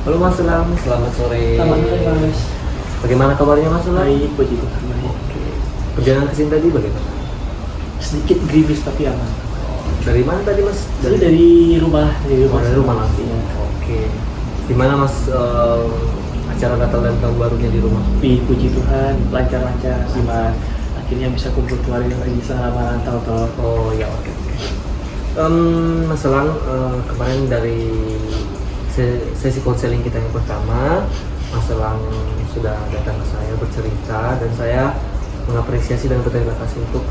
Halo Mas Elang, selamat sore. Selamat sore Mas. Bagaimana kabarnya Mas Elang? Baik, puji Tuhan baik. Oke. Perjalanan ke sini tadi bagaimana? Sedikit gerimis tapi aman. Dari mana tadi Mas? Dari rumah, Dari rumah langsung. Iya. Oke. Gimana Mas acara Natal dan Tahun Barunya di rumah? Puji Tuhan, lancar-lancar sih Mas. Akhirnya bisa kumpul keluarga lagi selama rantau toh. Oh ya, oke. Mas Elang, kemarin dari sesi konseling kita yang pertama, Mas Elang sudah datang ke saya bercerita dan saya mengapresiasi dan berterima kasih untuk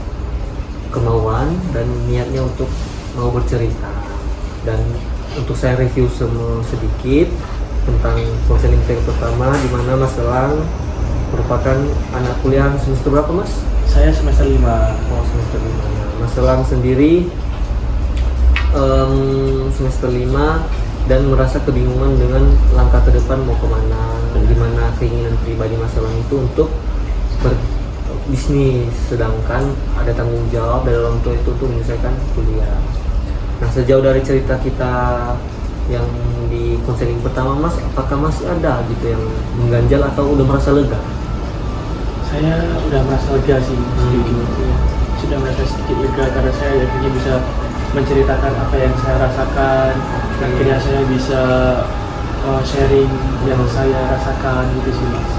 kemauan dan niatnya untuk mau bercerita. Dan untuk saya review sedikit tentang konseling kita yang pertama, di mana Mas Elang merupakan anak kuliah semester berapa Mas? Saya semester 5. Oh, semester 5. Nah, Mas Elang sendiri semester 5 dan merasa kebingungan dengan langkah ke depan mau kemana, gimana keinginan pribadi Mas Elang itu untuk berbisnis, sedangkan ada tanggung jawab dari orang tua itu untuk menyelesaikan kuliah. Nah, sejauh dari cerita kita yang di konseling pertama Mas, apakah masih ada gitu yang mengganjal atau udah merasa lega? Saya udah merasa lega sih, sudah merasa sedikit lega karena saya akhirnya bisa menceritakan apa yang saya rasakan. Akhirnya saya bisa sharing yang saya rasakan gitu sih Mas.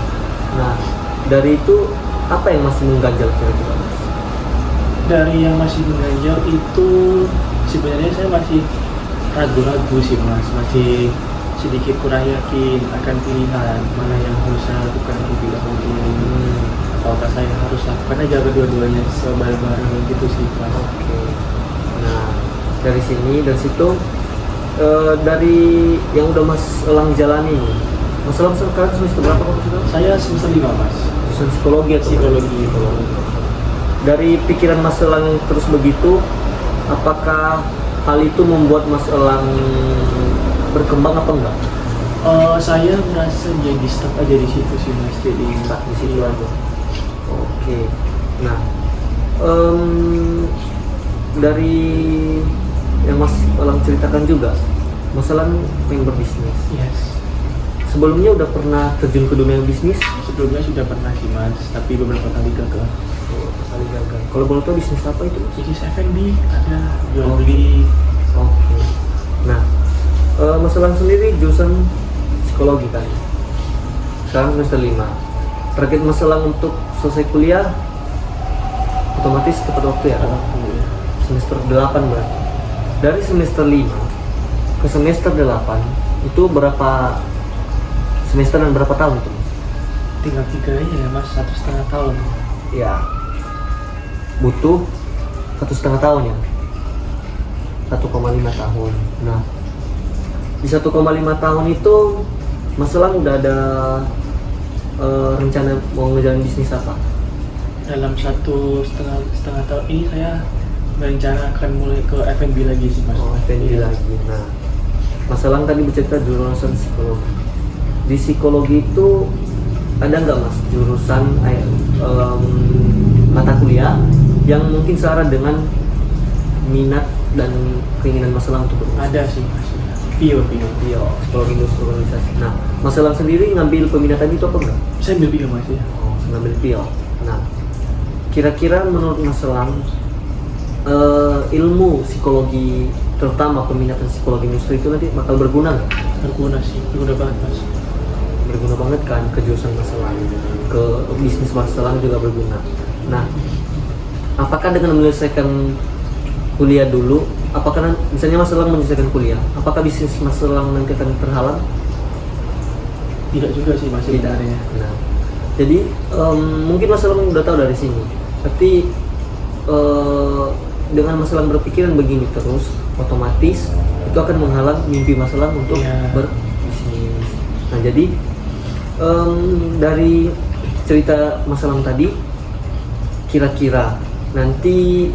Nah, dari itu apa yang masih mengganjal kira-kira Mas? Dari yang masih mengganjal itu sebenarnya saya masih ragu-ragu sih Mas, masih sedikit kurang yakin akan pilihan mana yang harus saya lakukan terlebih dahulu, ataukah saya harus lakukan aja kedua-duanya sebareng-bareng gitu sih Mas. Oke. Nah, dari sini dan situ dari yang udah Mas Elang jalani, Mas Elang sekarang semester berapa kamu sudah? Saya semester 5 Mas. Jurusan psikologi atau Psikologi. Dari pikiran Mas Elang terus begitu, apakah hal itu membuat Mas Elang berkembang apa enggak? Saya merasa jadi stuck aja di situ sih Mas, jadi Stuck di situ aja. Oke. Nah, dari yang Mas Elang ceritakan juga, Mas Elang pengen berbisnis. Yes. Sebelumnya udah pernah terjun ke dunia bisnis? Sebelumnya sudah pernah sih Mas, tapi beberapa kali gagal. Kali gagal. Kalau boleh tahu bisnis apa itu? Bisnis F&B ada, jual beli. Oke. Nah, Mas Elang sendiri jurusan psikologi kan? Sekarang semester 5. Target Mas Elang untuk selesai kuliah otomatis tepat waktu ya? Semester 8 berarti. Dari semester 5 ke semester 8 itu berapa semester dan berapa tahun itu? Tinggal 3 aja ya Mas, 1,5 tahun. Ya, butuh 1,5 tahun ya, 1,5 tahun. Nah, di 1,5 tahun itu Mas Elang udah ada rencana mau ngejalanin bisnis apa? Dalam 1,5 tahun ini saya berencana akan mulai ke F&B lagi sih Mas. Oh, F&B Iya. lagi. Nah, Mas Elang tadi bercerita jurusan psikologi. Di psikologi itu ada nggak Mas jurusan mata kuliah yang mungkin searah dengan minat dan keinginan Mas Elang untuk berbisnis? Ada sih Mas. Pio. Psikologi industri organisasi. Nah, Mas Elang sendiri ngambil peminatan itu apa enggak? Saya ambil Pio Mas ya. Oh, ngambil PIO. Nah, kira-kira menurut Mas Elang ilmu psikologi, terutama peminatan psikologi industri itu nanti bakal berguna nggak? Berguna sih, berguna banget Mas. Berguna banget kan ke jurusan Mas Elang, ke bisnis Mas Elang juga berguna. Nah, apakah dengan menyelesaikan kuliah dulu, apakah misalnya Mas Elang menyelesaikan kuliah, apakah bisnis Mas Elang nanti akan terhalang? Tidak juga sih Mas sebenarnya. Nah, jadi mungkin Mas Elang udah tahu dari sini, tapi dengan Mas Elang berpikiran begini terus, otomatis itu akan menghalang mimpi Mas Elang untuk berbisnis. Nah, jadi dari cerita Mas Elang tadi, kira-kira nanti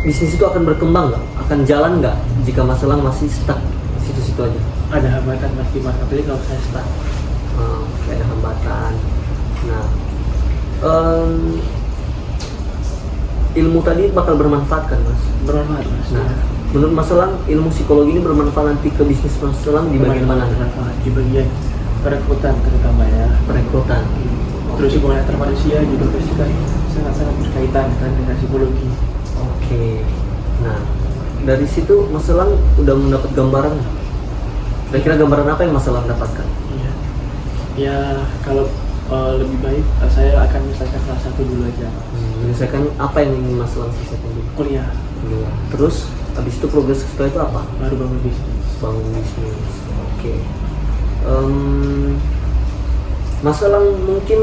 bisnis itu akan berkembang nggak? Akan jalan nggak jika Mas Elang masih stuck situ-situ aja? Ada hambatan Mas di Mas, apalagi kalau saya stuck. Ada hambatan. Nah, ilmu tadi bakal bermanfaat kan Mas? Bermanfaat Mas. Nah, menurut Mas Elang ilmu psikologi ini bermanfaat nanti ke bisnis Mas Elang di bagian mana? Bermanfaat di bagian perekrutan terutama ya. Perekrutan. Terus hubungan antar manusia juga pasti kan sangat-sangat berkaitan kan dengan psikologi. Oke. Nah, dari situ Mas Elang udah mendapat gambaran. Kira-kira gambaran apa yang Mas Elang dapatkan? Iya. Ya kalau lebih baik saya akan menyelesaikan salah satu dulu aja. Menyelesaikan apa yang ingin Mas Elang selesaikan dulu? Kuliah. Kuliah. Terus habis itu progres setelah itu apa? Baru bangun bisnis. Bangun bisnis. Oke. Mas Elang mungkin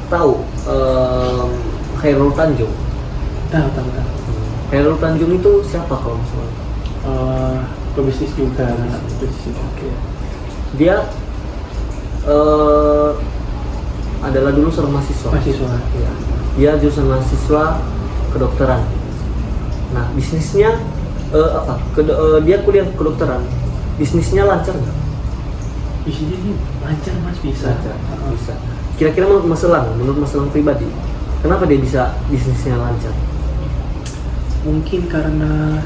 tahu Khairul Tanjung. Tahu. Khairul Tanjung itu siapa kalau Mas Elang? Pebisnis juga. Bisnis. Oke. Dia adalah dulu seorang mahasiswa. Ya. Dia jurusan mahasiswa kedokteran. Nah, bisnisnya apa? Dia kuliah kedokteran. Bisnisnya lancar nggak? Bisnisnya ini lancar Mas, bisa. Lancar. Bisa. Kira-kira menurut Mas Elang pribadi, kenapa dia bisa bisnisnya lancar? Mungkin karena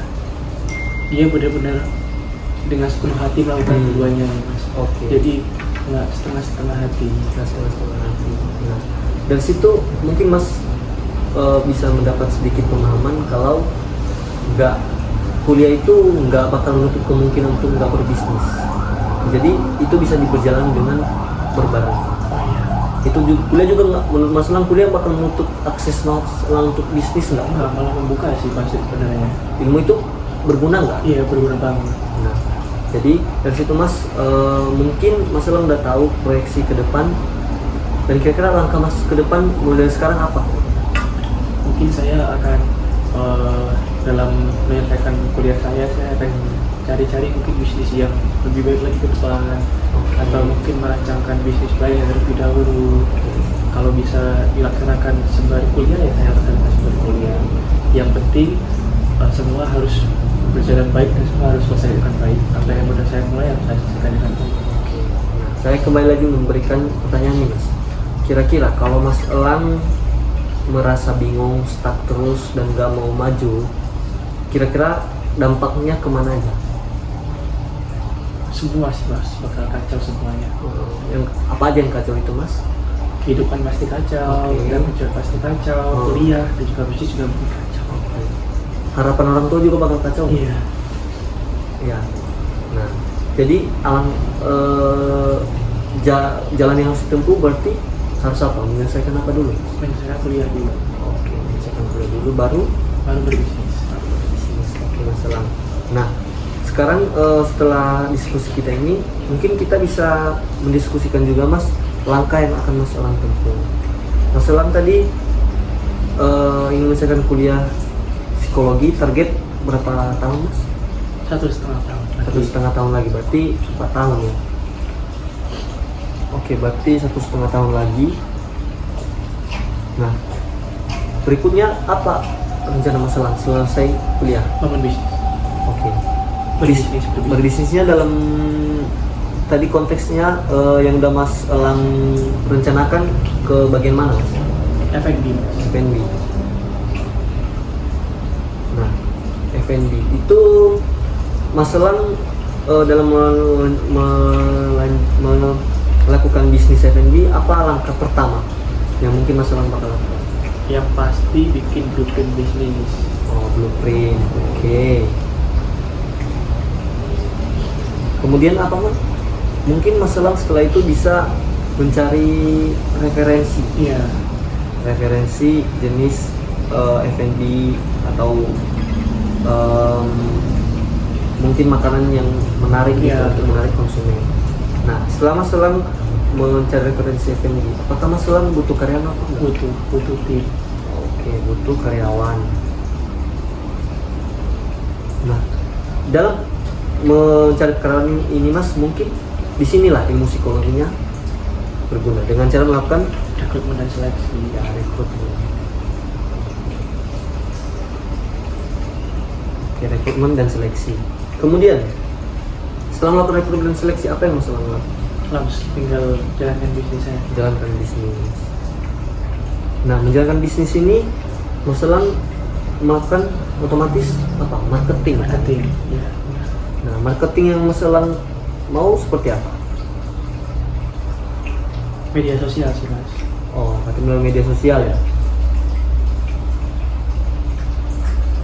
dia benar-benar dengan sepenuh hati melakukan keduanya Mas. Oke. Jadi nggak setengah-setengah hati. Nah, dari situ mungkin Mas bisa mendapat sedikit pemahaman kalau nggak kuliah itu nggak bakal menutup kemungkinan untuk nggak berbisnis. Jadi itu bisa diperjalan dengan berbarengan. Itu juga, kuliah juga nggak, menurut Mas Elang kuliah bakal menutup akses Mas Elang untuk bisnis nggak? Nggak, malah membuka sih pasti sebenarnya. Ilmu itu berguna nggak? Iya, berguna banget. Nah, jadi dari situ Mas mungkin Mas Elang udah tahu proyeksi ke depan dan kira-kira langkah Mas ke depan mulai dari sekarang apa? Mungkin saya akan dalam menyelesaikan kuliah saya akan cari-cari mungkin bisnis yang lebih baik lagi ke depan, atau mungkin merancangkan bisnis lain yang terlebih dahulu. Kalau bisa dilaksanakan sembari kuliah ya saya laksanakan sembari kuliah. Yang penting semua harus berjalan baik dan semua harus selesai dengan baik. Apa yang sudah saya mulai harus saya selesaikan dengan baik. Nah, saya kembali lagi memberikan pertanyaan nih Mas. Kira-kira kalau Mas Elang merasa bingung, stuck terus dan gak mau maju, kira-kira dampaknya kemana aja? Semua sih Mas, bakal kacau semuanya. Yang apa aja yang kacau itu Mas? Kehidupan pasti kacau, dan kerja pasti kacau, kuliah dan juga bisnis juga mungkin kacau. Harapan orang tua juga bakal kacau. Iya. Ya. Nah, jadi jalan yang harus ditempuh berarti harus apa? Menyelesaikan apa dulu? Menyelesaikan kuliah dulu. Oke, menyelesaikan kuliah dulu baru berbisnis. Oke, Mas Elang. Nah, sekarang setelah diskusi kita ini, mungkin kita bisa mendiskusikan juga Mas langkah yang akan Mas Elang tempuh. Mas Elang tadi ingin menyelesaikan kuliah psikologi, target berapa tahun Mas? 1,5 tahun. 1,5 tahun lagi, berarti 4 tahun ya. Oke, berarti 1,5 tahun lagi. Nah, berikutnya apa rencana Mas Elang selesai kuliah? Bangun bisnis. Oke. Berbisnis. Berbisnisnya dalam tadi konteksnya yang udah Mas Elang rencanakan ke bagian mana Mas? F&B. F&B. Nah, F&B itu Mas Elang dalam melakukan bisnis F&B, apa langkah pertama yang mungkin Mas Elang bakal lakukan? Yang pasti bikin blueprint bisnis. Oh, blueprint. Oke. Kemudian apa Mas? Mungkin Mas Elang setelah itu bisa mencari referensi. Iya. Referensi jenis F&B atau mungkin makanan yang menarik gitu untuk menarik konsumen. Nah, setelah Mas Elang mencari referensi F&B, apakah Mas Elang butuh karyawan apa enggak? Butuh tim. Oke, butuh karyawan. Nah, dalam mencari karyawan ini Mas, mungkin disinilah ilmu psikologinya berguna dengan cara melakukan rekrutmen dan seleksi. Ya, rekrutmen. Oke, rekrutmen dan seleksi. Kemudian setelah melakukan rekrutmen dan seleksi, apa yang Mas Elang lakukan? Langsung tinggal jalankan bisnis saya. Jalankan bisnis. Nah, menjalankan bisnis ini Mas Elang melakukan otomatis apa marketing. Marketing. Ya. Nah, marketing yang Mas Elang mau seperti apa? Media sosial sih Mas. Oh, berarti melalui media sosial ya?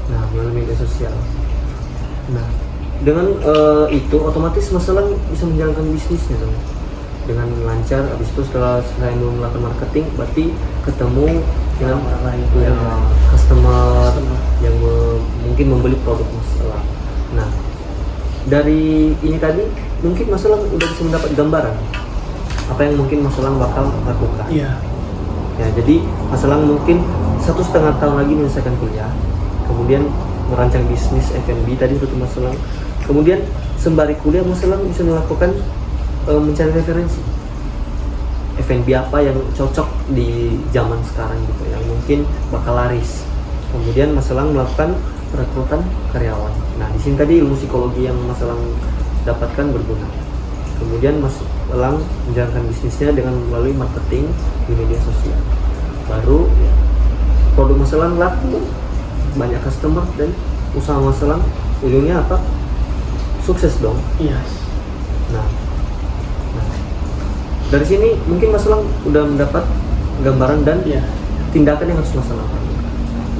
Nah, melalui media sosial. Nah, dengan itu otomatis Mas Elang bisa menjalankan bisnisnya dong dengan lancar. Habis itu setelah saya melakukan marketing, berarti ketemu dengan Orang lain. ya, customer yang mungkin membeli produk Mas Elang. Nah, dari ini tadi mungkin Mas Elang udah bisa mendapat gambaran apa yang mungkin Mas Elang bakal lakukan. Iya. Ya, jadi Mas Elang mungkin 1,5 tahun lagi menyelesaikan kuliah, kemudian merancang bisnis F&B tadi seperti Mas Elang. Kemudian sembari kuliah Mas Elang bisa melakukan mencari referensi F&B apa yang cocok di zaman sekarang gitu, yang mungkin bakal laris. Kemudian Mas Elang melakukan perekrutan karyawan. Nah, di sini tadi ilmu psikologi yang Mas Elang dapatkan berguna. Kemudian Mas Elang menjalankan bisnisnya dengan melalui marketing di media sosial. Baru ya, produk Mas Elang laku, banyak customer, dan usaha Mas Elang ujungnya apa? Sukses dong. Iya. Nah, dari sini mungkin Mas Elang udah mendapat gambaran dan Iya. tindakan yang harus Mas Elang lakukan.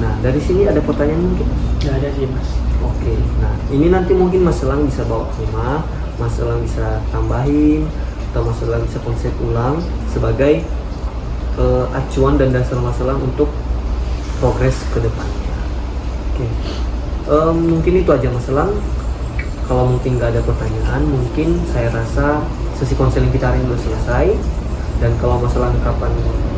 Nah, dari sini ada pertanyaan mungkin? Nggak ada sih Mas. Oke, nah ini nanti mungkin Mas Elang bisa bawa ke rumah, Mas Elang bisa tambahin, atau Mas Elang bisa konsep ulang sebagai acuan dan dasar Mas Elang untuk progres ke depannya. Oke, mungkin itu aja Mas Elang. Kalau mungkin nggak ada pertanyaan, mungkin saya rasa sesi konseling kita hari ini sudah selesai. Dan kalau Mas Elang kapan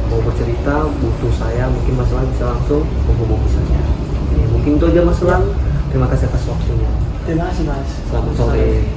mau bercerita, butuh saya, mungkin Mas Elang bisa langsung menghubungi saya. Oke, mungkin itu aja Mas Elang. Terima kasih atas waktunya. Terima kasih Mas. Selamat sore.